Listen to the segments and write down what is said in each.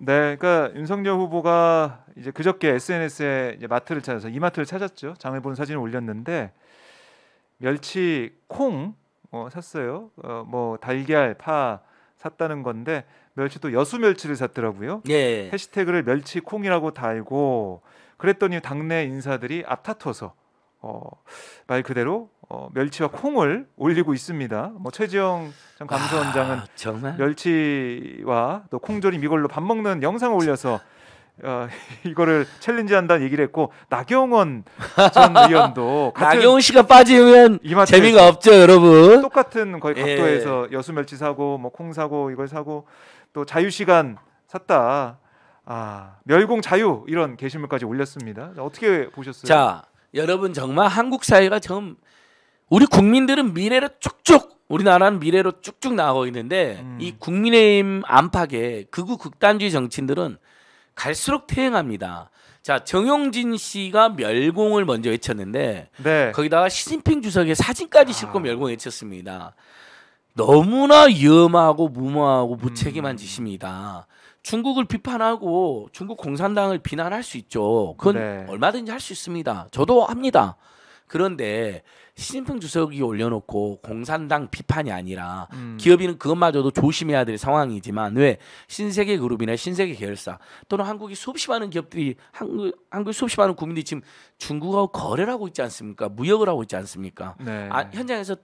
네, 그러니까 윤석열 후보가 이제 그저께 SNS에 이제 마트를 찾아서 이마트를 찾았죠. 장을 보는 사진을 올렸는데 멸치, 콩 샀어요. 뭐 달걀, 파 샀다는 건데 멸치도 여수 멸치를 샀더라고요. 예. 해시태그를 멸치 콩이라고 달고 그랬더니 당내 인사들이 앞다퉈서 말 그대로 멸치와 콩을 올리고 있습니다. 뭐 최지영 전 감사원장은 정말 멸치와 또 콩조림 이걸로 밥 먹는 영상을 올려서 이거를 챌린지한다는 얘기를 했고 나경원 전 의원도 나경원 씨가 빠지면 이마트에서 재미가 없죠, 여러분. 똑같은 거의 각도에서 여수 멸치 사고 뭐 콩 사고 이걸 사고 또 자유 시간 샀다. 멸공 자유 이런 게시물까지 올렸습니다. 어떻게 보셨어요? 자, 여러분 정말 한국 사회가 좀 우리 국민들은 미래로 쭉쭉 우리나라는 미래로 쭉쭉 나가고 있는데 이 국민의힘 안팎의 극우 극단주의 정치인들은 갈수록 퇴행합니다. 자, 정용진 씨가 멸공을 먼저 외쳤는데 네. 거기다가 시진핑 주석의 사진까지 싣고 멸공을 외쳤습니다. 너무나 위험하고 무모하고 무책임한 짓입니다. 중국을 비판하고 중국 공산당을 비난할 수 있죠. 그건 네. 얼마든지 할 수 있습니다. 저도 합니다. 그런데 시진핑 주석이 올려놓고 공산당 비판이 아니라 기업인은 그것마저도 조심해야 될 상황이지만 왜 신세계 그룹이나 신세계 계열사 또는 한국이 수없이 많은 기업들이 한국 수없이 많은 국민들이 지금 중국하고 거래를 하고 있지 않습니까? 무역을 하고 있지 않습니까? 네. 현지에서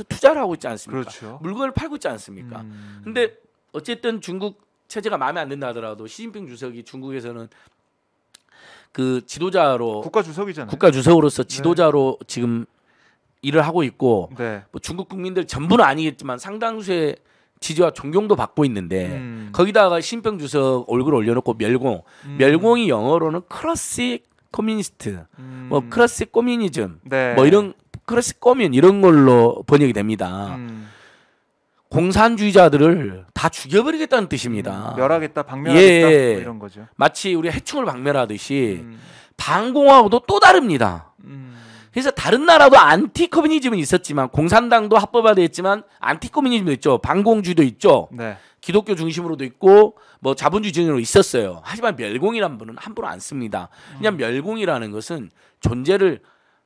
투자를 하고 있지 않습니까? 그렇죠. 물건을 팔고 있지 않습니까? 근데 어쨌든 중국 체제가 마음에 안 든다 하더라도 시진핑 주석이 중국에서는 그 지도자로 국가 주석이잖아요. 국가 주석으로서 지도자로 지금 일을 하고 있고 네. 뭐 중국 국민들 전부는 아니겠지만 상당수의 지지와 존경도 받고 있는데 거기다가 시진핑 주석 얼굴 올려놓고 멸공이 영어로는 클래식 커뮤니스트, 뭐 클래식 커뮤니즘, 네. 뭐 이런 클래식 커뮤니 이런 걸로 번역이 됩니다. 공산주의자들을 다 죽여버리겠다는 뜻입니다. 멸하겠다, 박멸하겠다 예. 뭐 이런 거죠. 마치 우리 해충을 박멸하듯이 반공하고도 또 다릅니다. 그래서 다른 나라도 안티 커뮤니즘은 있었지만 공산당도 합법화됐지만 안티 커뮤니즘도 있죠. 반공주의도 있죠. 네. 기독교 중심으로도 있고 뭐 자본주의 중심으로 있었어요. 하지만 멸공이라는 분은 함부로 안 씁니다. 그냥 멸공이라는 것은 존재를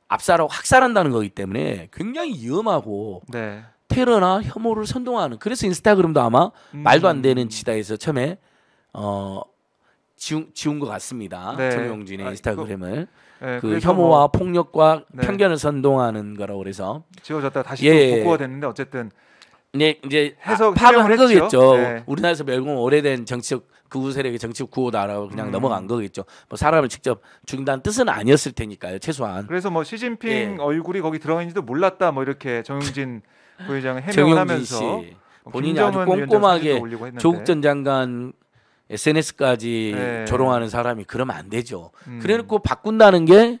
압살하고 학살한다는 거기 때문에 굉장히 위험하고 네. 테러나 혐오를 선동하는. 그래서 인스타그램도 아마 말도 안 되는 지다에서 처음에 지운 것 같습니다. 네. 정용진의 인스타그램을 네, 그 그래서 혐오와 폭력과 네. 편견을 선동하는 거라고 그래서 지워졌다 다시 예. 또 복구가 됐는데 어쨌든 네, 이제 해석 파악한 해명을 했죠. 거겠죠. 네. 우리나라에서 멸공 오래된 정치적 극우 세력의 정치적 구호다라고 그냥 넘어간 거겠죠. 뭐 사람을 직접 죽인다는 뜻은 아니었을 테니까요. 최소한. 그래서 뭐 시진핑 예. 얼굴이 거기 들어있는지도 몰랐다 뭐 이렇게 정용진 부회장은 해명을 정용진 하면서 씨 본인이 아주 김정은 위원장 꼼꼼하게 사진도 올리고 했는데. 조국 전 장관 SNS까지 네. 조롱하는 사람이 그러면 안 되죠. 그래놓고 바꾼다는 게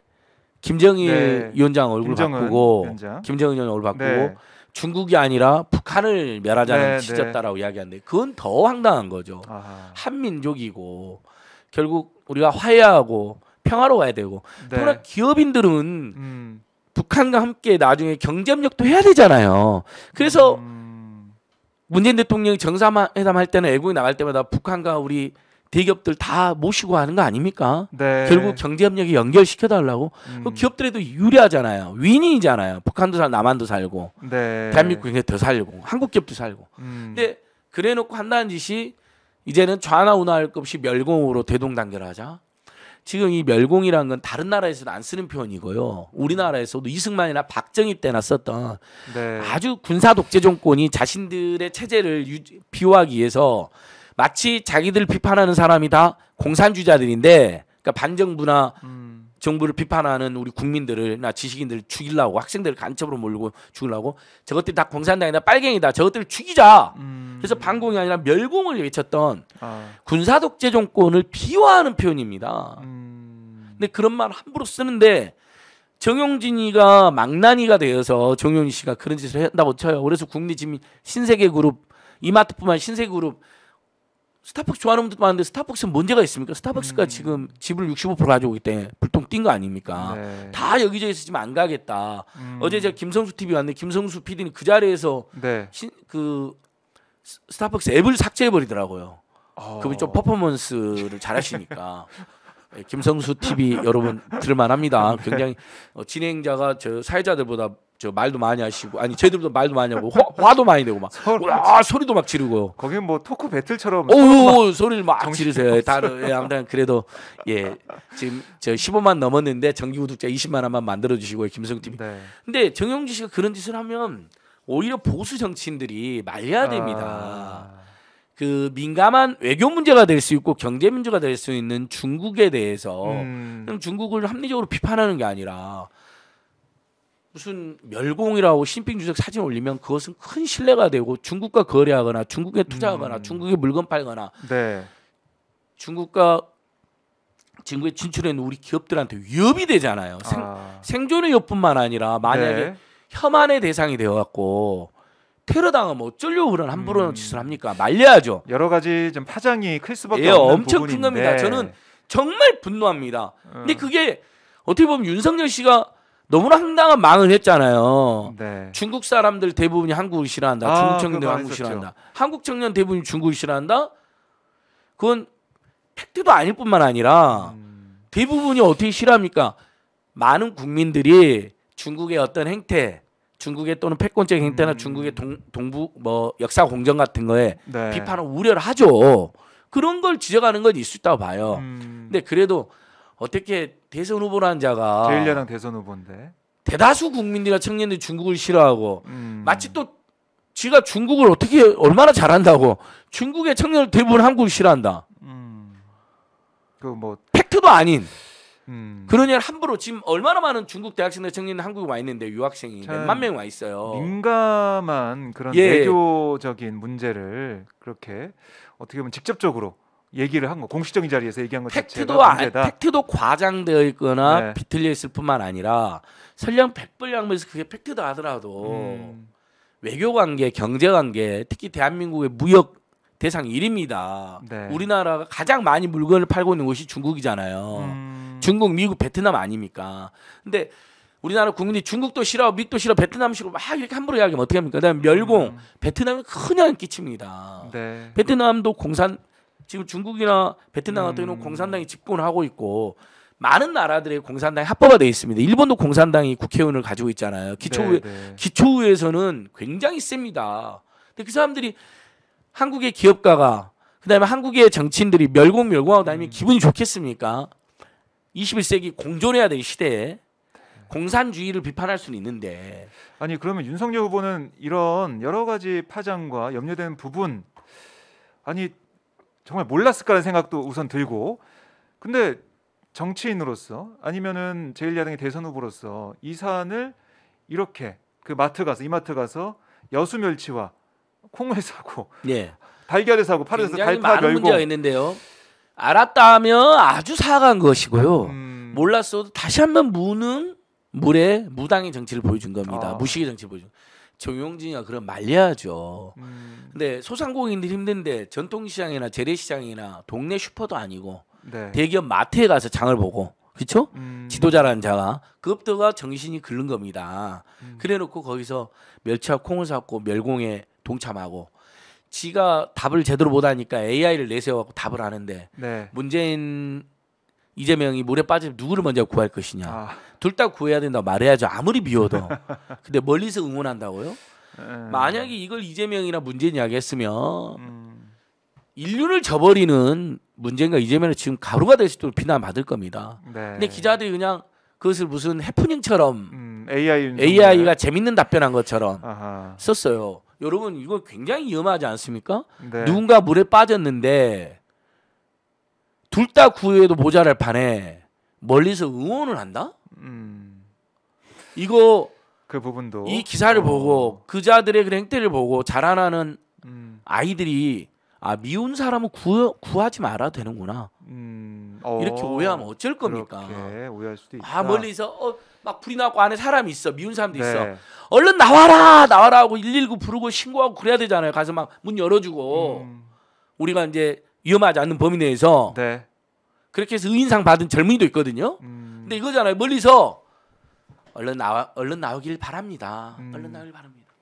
김정일 네. 위원장 얼굴 김정은 바꾸고 위원장. 김정은 위원장 얼굴 바꾸고 네. 중국이 아니라 북한을 멸하자는 네, 취지였다라고 이야기하는데 그건 더 황당한 거죠. 아하. 한민족이고 결국 우리가 화해하고 평화로워야 되고 네. 또한 기업인들은 북한과 함께 나중에 경제협력도 해야 되잖아요. 그래서 문재인 대통령이 정상회담 할 때는 외국에 나갈 때마다 북한과 우리 대기업들 다 모시고 하는 거 아닙니까? 네. 결국 경제협력에 연결시켜달라고. 그 기업들에도 유리하잖아요. 윈윈이잖아요. 북한도 살고 남한도 살고 네. 대한민국 굉장히 더 살고 한국 기업도 살고. 근데 그래놓고 한다는 짓이 이제는 좌나 우나 할 것 없이 멸공으로 대동단결하자. 지금 이 멸공이라는 건 다른 나라에서도 안 쓰는 표현이고요. 우리나라에서도 이승만이나 박정희 때나 썼던 네. 아주 군사 독재 정권이 자신들의 체제를 비호하기 위해서 마치 자기들 비판하는 사람이 다 공산주의자들인데, 그러니까 반정부나 정부를 비판하는 우리 국민들을나 지식인들을 죽이려고 학생들을 간첩으로 몰고 죽이려고 저것들이 다 공산당이다 빨갱이다 저것들을 죽이자. 그래서 반공이 아니라 멸공을 외쳤던 군사 독재 정권을 비호하는 표현입니다. 근데 그런 말 함부로 쓰는데 정용진이가 망나니가 되어서 정용진 씨가 그런 짓을 한다고 쳐요. 그래서 국내 지금 신세계 그룹 이마트뿐만 신세계 그룹 스타벅스 좋아하는 분들도 많은데 스타벅스는 문제가 있습니까? 스타벅스가 지금 지분을 65% 가지고 있기 때문에 불똥 뛴 거 아닙니까? 네. 다 여기저기서 지금 안 가겠다. 어제 제가 김성수 TV 왔는데 김성수 PD는 그 자리에서 네. 그 스타벅스 앱을 삭제해 버리더라고요. 그분이 좀 퍼포먼스를 잘하시니까. 예, 김성수 TV 여러분 들을만합니다. 굉장히 진행자가 저 사회자들보다 저 말도 많이 하시고 아니 저희들보다 말도 많이 하고 화도 많이 내고 막 소리도 막 지르고 거긴 뭐 토크 배틀처럼 오 소리를 막 지르세요. 다른 아무튼 그래도 예 지금 저 15만 넘었는데 정기 구독자 20만원만 만들어 주시고요 김성수 TV. 네. 근데 정영진 씨가 그런 짓을 하면 오히려 보수 정치인들이 말려야 됩니다. 그 민감한 외교 문제가 될 수 있고 경제 문제가 될 수 있는 중국에 대해서 그냥 중국을 합리적으로 비판하는 게 아니라 무슨 멸공이라고 시진핑 주석 사진 올리면 그것은 큰 신뢰가 되고 중국과 거래하거나 중국에 투자하거나 중국에 물건 팔거나 네. 중국과 중국에 진출해 있는 우리 기업들한테 위협이 되잖아요. 생존의 위협뿐만 아니라 만약에 네. 혐한의 대상이 되어갖고 테러 당하면 어쩌려고 그런 함부로 짓을 합니까? 말려야죠. 여러 가지 좀 파장이 클 수밖에 예, 없는 엄청 부분인데. 큰 겁니다. 저는 정말 분노합니다. 근데 그게 어떻게 보면 윤석열 씨가 너무나 황당한 망을 했잖아요. 네. 중국 사람들 대부분이 한국을 싫어한다. 중국 청년들 그거 한국을 했었죠. 싫어한다. 한국 청년 대부분이 중국을 싫어한다. 그건 팩트도 아닐 뿐만 아니라 대부분이 어떻게 싫어합니까? 많은 국민들이 중국의 어떤 행태, 중국의 또는 패권적 행태나 중국의 동부 뭐 역사 공정 같은 거에 네. 비판을 우려를 하죠. 그런 걸 지적하는 건 있을 수 있다고 봐요. 근데 그래도 어떻게 대선 후보라는 자가 제1야당 대선 후보인데 대다수 국민들이나 청년들이 중국을 싫어하고 마치 또 지가 중국을 어떻게 얼마나 잘한다고 중국의 청년들 대부분 한국을 싫어한다. 그 뭐 팩트도 아닌 그러냐 함부로 지금 얼마나 많은 중국 대학생들 청년들 한국에 와 있는데 유학생이 몇만 명 와 있어요. 민감한 그런 예. 외교적인 문제를 그렇게 어떻게 보면 직접적으로 얘기를 한 거, 공식적인 자리에서 얘기한 것 자체가 문제다. 팩트도 과장되어 있거나 네. 비틀려 있을 뿐만 아니라 설령 백불량면서 그게 팩트다 하더라도 외교 관계, 경제 관계, 특히 대한민국의 무역 대상 1위입니다. 네. 우리나라가 가장 많이 물건을 팔고 있는 곳이 중국이잖아요. 중국, 미국, 베트남 아닙니까? 근데 우리나라 국민이 중국도 싫어, 미국도 싫어, 베트남 싫어 막 이렇게 함부로 이야기하면 어떻게 합니까? 그다음에 멸공, 베트남은 큰 영향을 끼칩니다. 네. 베트남도 지금 중국이나 베트남 같은 경우는 공산당이 집권을 하고 있고 많은 나라들의 공산당이 합법화되어 있습니다. 일본도 공산당이 국회의원을 가지고 있잖아요. 기초의회에서는 굉장히 셉니다. 근데 그 사람들이 한국의 기업가가 그다음에 한국의 정치인들이 멸공하고 다니면 기분이 좋겠습니까? 21세기 공존해야 될 시대에 공산주의를 비판할 수는 있는데 아니 그러면 윤석열 후보는 이런 여러 가지 파장과 염려되는 부분 아니 정말 몰랐을까라는 생각도 우선 들고 근데 정치인으로서 아니면은 제1야당의 대선 후보로서 이 사안을 이렇게 그 이마트 가서 여수 멸치와 콩을 사고 예. 달걀을 사고 파래에서 굉장히 달파 많은 멸고 문제가 있는데요. 알았다면 아주 사과한 것이고요. 몰랐어도 다시 한번 물에 무당의 정치를 보여준 겁니다. 무식의 정치를 보여준. 정용진이가 그럼 말려야죠. 근데 소상공인들이 힘든데 전통시장이나 재래시장이나 동네 슈퍼도 아니고 네. 대기업 마트에 가서 장을 보고 그렇죠? 지도자라는 자가 그것도가 정신이 끓는 겁니다. 그래놓고 거기서 멸치와 콩을 샀고 멸공에 동참하고 지가 답을 제대로 못하니까 AI를 내세워갖고 답을 하는데 네. 문재인 이재명이 물에 빠지면 누구를 먼저 구할 것이냐. 둘 다 구해야 된다고 말해야죠. 아무리 미워도. 근데 멀리서 응원한다고요? 만약에 이걸 이재명이나 문재인이 이야기했으면 인류를 저버리는 문재인과 이재명은 지금 가루가 될 수도 비난받을 겁니다. 네. 근데 기자들이 그냥 그것을 무슨 해프닝처럼 AI가 재밌는 답변한 것처럼 썼어요. 여러분 이거 굉장히 위험하지 않습니까? 네. 누군가 물에 빠졌는데 둘 다 구해도 모자랄 판에 멀리서 응원을 한다? 이거 그 부분도 이 기사를 보고 그자들의 그 행태를 보고 자라나는 아이들이 미운 사람은 구하지 말아도 되는구나. 이렇게 오해하면 어쩔 겁니까? 오해할 수도 있다. 멀리서 막 불이 나고 안에 사람이 있어. 미운 사람도 있어. 얼른 나와라 하고 119 부르고 신고하고 그래야 되잖아요. 가서 막 문 열어주고 우리가 이제 위험하지 않는 범위 내에서 네. 그렇게 해서 의인상 받은 젊은이도 있거든요. 근데 이거잖아요. 멀리서 얼른 나오길 바랍니다. 얼른 나오길 바랍니다.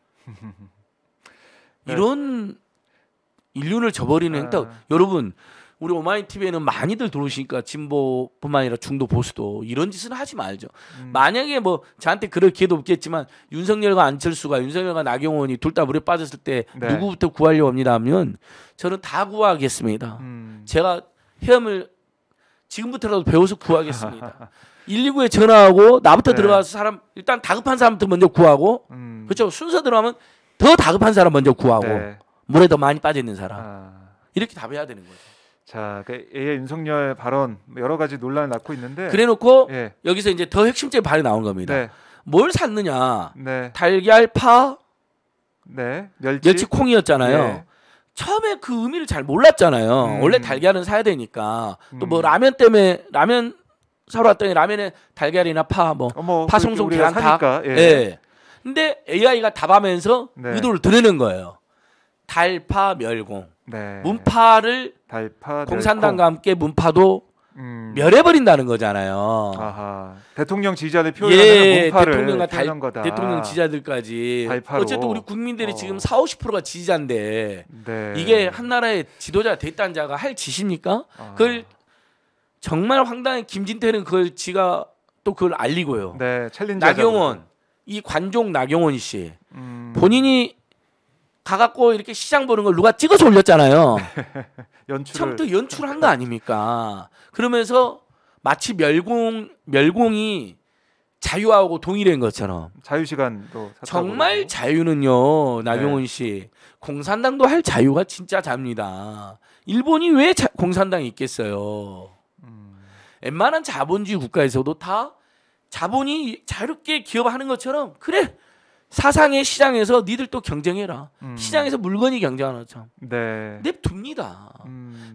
인륜을 저버리는 행태. 여러분 우리 오마이 TV에는 많이들 들어오시니까 진보뿐만 아니라 중도 보수도 이런 짓은 하지 말죠. 만약에 뭐 저한테 그럴 기회도 없겠지만 윤석열과 안철수가 윤석열과 나경원이 둘 다 물에 빠졌을 때 네. 누구부터 구하려고 합니다 하면 저는 다 구하겠습니다. 제가 헤엄을 지금부터라도 배워서 구하겠습니다. 119에 전화하고 나부터 네. 들어가서 사람 일단 다급한 사람부터 먼저 구하고 그렇죠. 순서 들어가면 더 다급한 사람 먼저 구하고 네. 물에 더 많이 빠져 있는 사람 아. 이렇게 답해야 되는 거죠. 자, AI 윤석열 발언 여러 가지 논란을 낳고 있는데 그래놓고 예. 여기서 이제 더 핵심적인 발이 나온 겁니다. 네. 뭘 샀느냐? 네. 달걀, 파, 네. 멸치. 멸치, 콩이었잖아요. 예. 처음에 그 의미를 잘 몰랐잖아요. 원래 달걀은 사야 되니까 또 뭐 라면 때문에 라면 사러 왔더니 라면에 달걀이나 파, 뭐 파송송 계란 다. 사니까, 예. 예. 근데 AI가 답하면서 네. 의도를 드러낸 거예요. 달파, 멸공. 네. 문파를 달파, 공산당과 함께 문파도 멸콩. 멸해버린다는 거잖아요. 아하. 대통령 지지자들 표현하는 예, 문파를 대통령과 표현한 거다. 대통령 지지자들까지. 달파로. 어쨌든 우리 국민들이 지금 40~50%가 지지자인데 네. 이게 한 나라의 지도자 대단한 자가 할 짓입니까? 아. 그걸 정말 황당한 김진태는 그걸 지가 또 그걸 알리고요. 네, 챌린저 나경원 이 관종 나경원 씨 본인이 가갖고 이렇게 시장 보는 걸 누가 찍어서 올렸잖아요. 연출을 처음부터 연출한 거 아닙니까? 그러면서 마치 멸공이 자유하고 동일한 것처럼 자유시간도 샀다고 정말 그러고. 자유는요 나경원 네. 씨 공산당도 할 자유가 진짜 잡니다. 일본이 왜 공산당이 있겠어요? 웬만한 자본주의 국가에서도 다 자본이 자유롭게 기업하는 것처럼 그래 사상의 시장에서 니들 또 경쟁해라. 시장에서 물건이 경쟁하는 것처럼 네. 냅둡니다.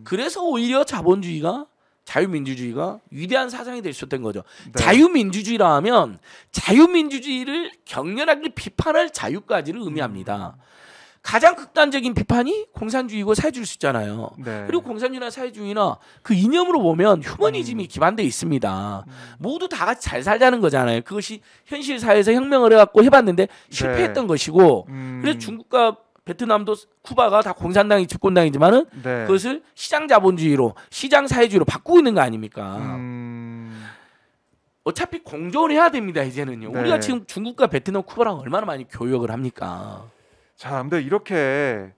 그래서 오히려 자본주의가 자유민주주의가 위대한 사상이 될 수 있었던 거죠. 네. 자유민주주의라 하면 자유민주주의를 격렬하게 비판할 자유까지를 의미합니다. 가장 극단적인 비판이 공산주의고 사회주의일 수 있잖아요. 네. 그리고 공산주의나 사회주의나 그 이념으로 보면 휴머니즘이 기반되어 있습니다. 모두 다 같이 잘 살자는 거잖아요. 그것이 현실 사회에서 혁명을 해갖고 해봤는데 실패했던 것이고 그래서 중국과 베트남도 쿠바가 다 공산당이 집권당이지만은 네. 그것을 시장 자본주의로 시장 사회주의로 바꾸고 있는 거 아닙니까? 어차피 공존을 해야 됩니다. 이제는요. 네. 우리가 지금 중국과 베트남, 쿠바랑 얼마나 많이 교역을 합니까? 자, 근데 이렇게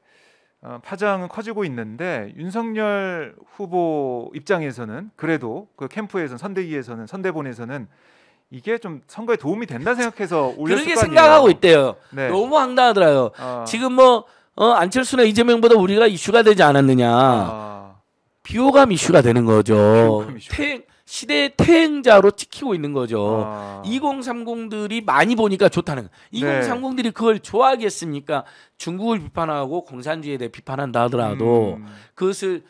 파장은 커지고 있는데 윤석열 후보 입장에서는 그래도 그 캠프에서는 선대위에서는 선대본에서는 이게 좀 선거에 도움이 된다 생각해서 올렸을 그렇게 거 아니에요. 생각하고 있대요. 네. 너무 황당하더라고요. 지금 뭐 안철수나 이재명보다 우리가 이슈가 되지 않았느냐. 비호감 이슈가 되는 거죠. 비호감 이슈. 시대의 태행자로 찍히고 있는 거죠. 아. 2030들이 많이 보니까 좋다는 거예요. 2030들이 그걸 좋아하겠습니까? 중국을 비판하고 공산주의에 대해 비판한다 하더라도 그것을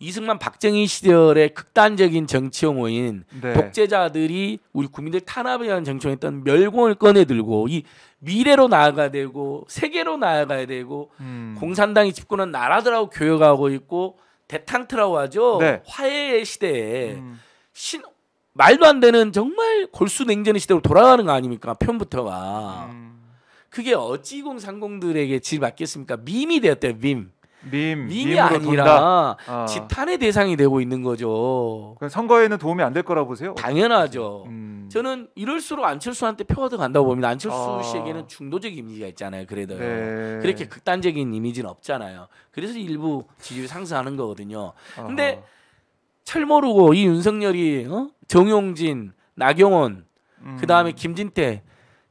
이승만 박정희 시절의 극단적인 정치 혐오인 네. 독재자들이 우리 국민들 탄압에 대한 정치했던 멸공을 꺼내들고 이 미래로 나아가야 되고 세계로 나아가야 되고 공산당이 집권한 나라들하고 교역하고 있고 대탕트라고 하죠. 네. 화해의 시대에 말도 안 되는 정말 골수 냉전의 시대로 돌아가는 거 아닙니까? 편부터가. 그게 어찌 2030들에게 질 맞겠습니까? 밈이 되었대요. 밈이 아니라 지탄의 대상이 되고 있는 거죠. 선거에는 도움이 안 될 거라고 보세요? 당연하죠. 저는 이럴수록 안철수한테 표가 더 간다고 봅니다. 안철수 씨에게는 중도적 이미지가 있잖아요. 그래도요. 네. 그렇게 극단적인 이미지는 없잖아요. 그래서 일부 지지율이 상승하는 거거든요. 근데 철 모르고 이 윤석열이 정용진, 나경원, 그 다음에 김진태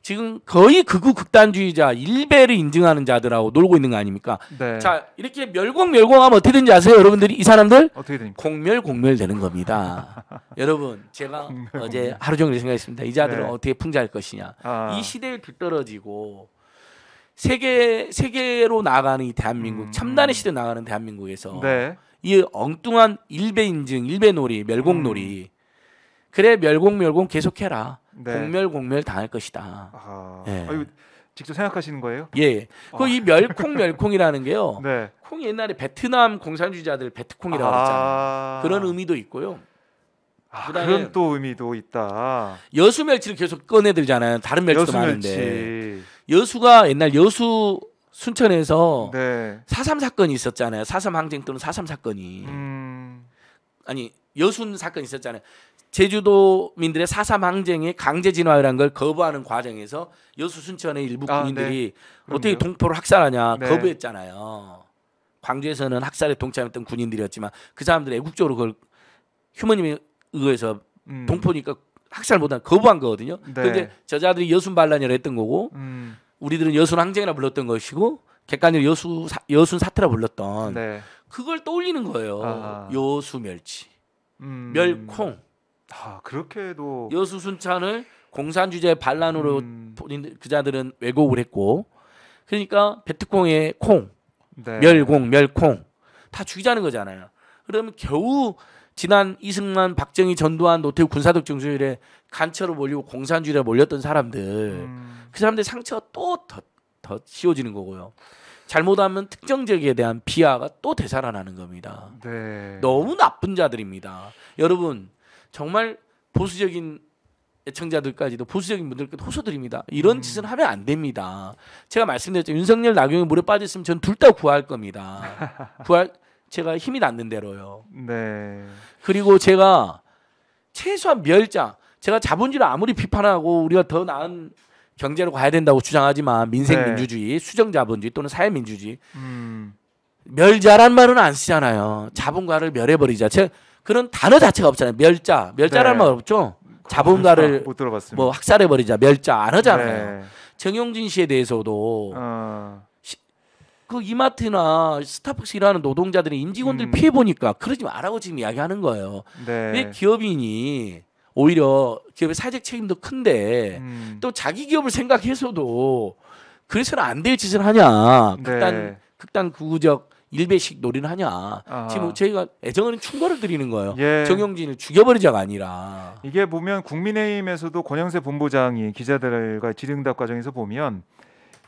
지금 거의 극우 극단주의자 일배를 인증하는 자들하고 놀고 있는 거 아닙니까? 네. 자 이렇게 멸공하면 어떻게 되는지 아세요? 여러분들이 이 사람들 어떻게 됩니까? 공멸 되는 겁니다. 여러분 제가 어제 하루 종일 생각했습니다. 이 자들은 네. 어떻게 풍자할 것이냐. 이 시대에 뒤떨어지고 세계로 나아가는 이 대한민국 첨단의 시대 나가는 대한민국에서 네. 이 엉뚱한 일배 인증, 일배놀이, 멸공놀이 그래 멸공 계속해라. 네. 공멸 당할 것이다. 예. 이거 직접 생각하시는 거예요? 예. 그 이 멸콩이라는 게요. 네. 콩이 옛날에 베트남 공산주의자들 베트콩이라고 했잖아요. 그런 의미도 있고요. 그다음에 그런 또 의미도 있다. 여수 멸치를 계속 꺼내들잖아요. 다른 멸치도 여수 많은데. 멸치. 여수가 옛날 여수 순천에서 네. 4.3 사건이 있었잖아요. 4.3 항쟁 또는 4.3 사건이 아니 여순 사건이 있었잖아요. 제주도민들의 4.3 항쟁의 강제 진화라는 걸 거부하는 과정에서 여수 순천의 일부 군인들이 네. 어떻게 동포를 학살하냐 네. 거부했잖아요. 광주에서는 학살에 동참했던 군인들이었지만 그 사람들이 애국적으로 그걸 휴머님에 의해서 동포니까 학살 못한 거부한 거거든요. 네. 그런데 저자들이 여순 반란이라 했던 거고 우리들은 여순 항쟁이라 불렀던 것이고 객관적으로 여순 사태라 불렀던 네. 그걸 떠올리는 거예요. 아하. 여수 멸치, 멸콩. 그렇게도 여수 순천을 공산주의자의 반란으로 본인들 그자들은 왜곡을 했고 그러니까 베트콩의 콩, 네. 멸공, 멸콩 다 죽이자는 거잖아요. 그러면 겨우 지난 이승만, 박정희, 전두환, 노태우 군사적 정수율에 간첩으로 몰리고 공산주의에 몰렸던 사람들 그 사람들 상처가 또 더 씌워지는 거고요. 잘못하면 특정 지역에 대한 비하가 또 되살아나는 겁니다. 네. 너무 나쁜 자들입니다. 여러분 정말 보수적인 애청자들까지도 보수적인 분들께 호소드립니다. 이런 짓은 하면 안 됩니다. 제가 말씀드렸죠. 윤석열, 나경이 물에 빠졌으면 전 둘 다 구할 겁니다. 제가 힘이 닿는 대로요. 네. 그리고 제가 최소한 제가 자본주의를 아무리 비판하고 우리가 더 나은 경제로 가야 된다고 주장하지만 민생민주주의, 수정자본주의 또는 사회민주주의 멸자란 말은 안 쓰잖아요. 자본가를 멸해버리자. 그런 단어 자체가 없잖아요. 멸자라는 네. 말 없죠. 자본가를 못 들어봤습니다. 뭐 학살해버리자. 멸자 안 하잖아요. 네. 정용진 씨에 대해서도 그 이마트나 스타벅스 일하는 노동자들이 임직원들 피해 보니까 그러지 말라고 지금 이야기하는 거예요. 네. 왜 기업인이 오히려 기업의 사회적 책임도 큰데 또 자기 기업을 생각해서도 그래서는 안 될 짓을 하냐. 네. 극단 구구적 일배식 놀이를 하냐. 아하. 지금 저희가 애정어린 충고를 드리는 거예요. 예. 정용진을 죽여버리자가 아니라. 이게 보면 국민의힘에서도 권영세 본부장이 기자들과 질의응답 과정에서 보면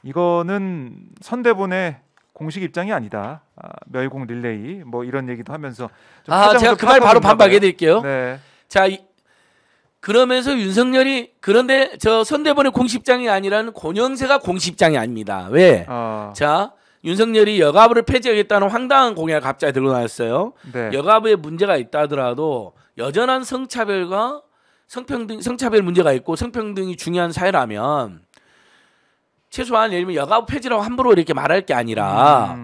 이거는 선대본의 공식 입장이 아니다. 멸공 릴레이 뭐 이런 얘기도 하면서 제가 그 말 바로 반박해 드릴게요. 네. 자, 그러면서 윤석열이 그런데 저 선대본의 공식 입장이 아니라는 권영세가 공식 입장이 아닙니다. 왜? 자, 윤석열이 여가부를 폐지하겠다는 황당한 공약을 갑자기 들고 나왔어요. 네. 여가부에 문제가 있다 하더라도 여전한 성차별과 성차별 문제가 있고 성평등이 중요한 사회라면 최소한 예를 들면 여가부 폐지라고 함부로 이렇게 말할 게 아니라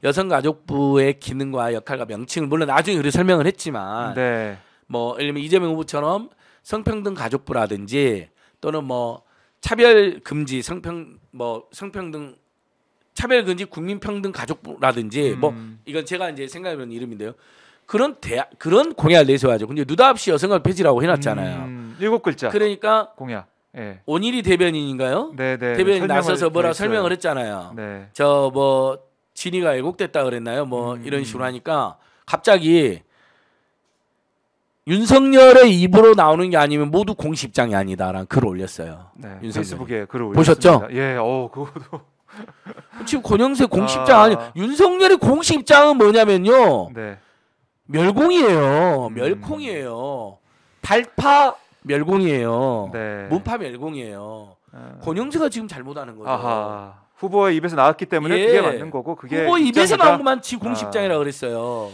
여성가족부의 기능과 역할과 명칭을 물론 나중에 그렇게 설명을 했지만 네. 뭐 예를 들면 이재명 후보처럼 성평등 가족부라든지 또는 뭐 차별 금지 성평등 차별 금지 국민평등 가족부라든지 뭐 이건 제가 이제 생각해보는 이름인데요. 그런 공약을 내세워야죠. 근데 느닷없이 여성가족 폐지라고 해놨잖아요. 7글자. 그러니까 공약. 예. 온일이 대변인인가요? 네, 네. 대변인 나서서 뭐라 했어요. 설명을 했잖아요. 네. 저 뭐 진위가 왜곡됐다 그랬나요? 뭐 이런 식으로 하니까 갑자기 윤석열의 입으로 나오는 게 아니면 모두 공식 입장이 아니다라는 글을 올렸어요. 네. 윤석열이. 페이스북에 글을 보셨죠? 올렸습니다. 예. 그것도 지금 권영세 공식 입장 아니 윤석열의 공식 입장은 뭐냐면요. 네. 멸공이에요. 멸콩이에요. 달파 멸공이에요. 네. 문파 멸공이에요. 권영세가 지금 잘못하는 거죠. 후보의 입에서 나왔기 때문에 예. 그게 맞는 거고 그게 후보 입에서 입장이다. 나온 것만 지 공식 입장이라 그랬어요.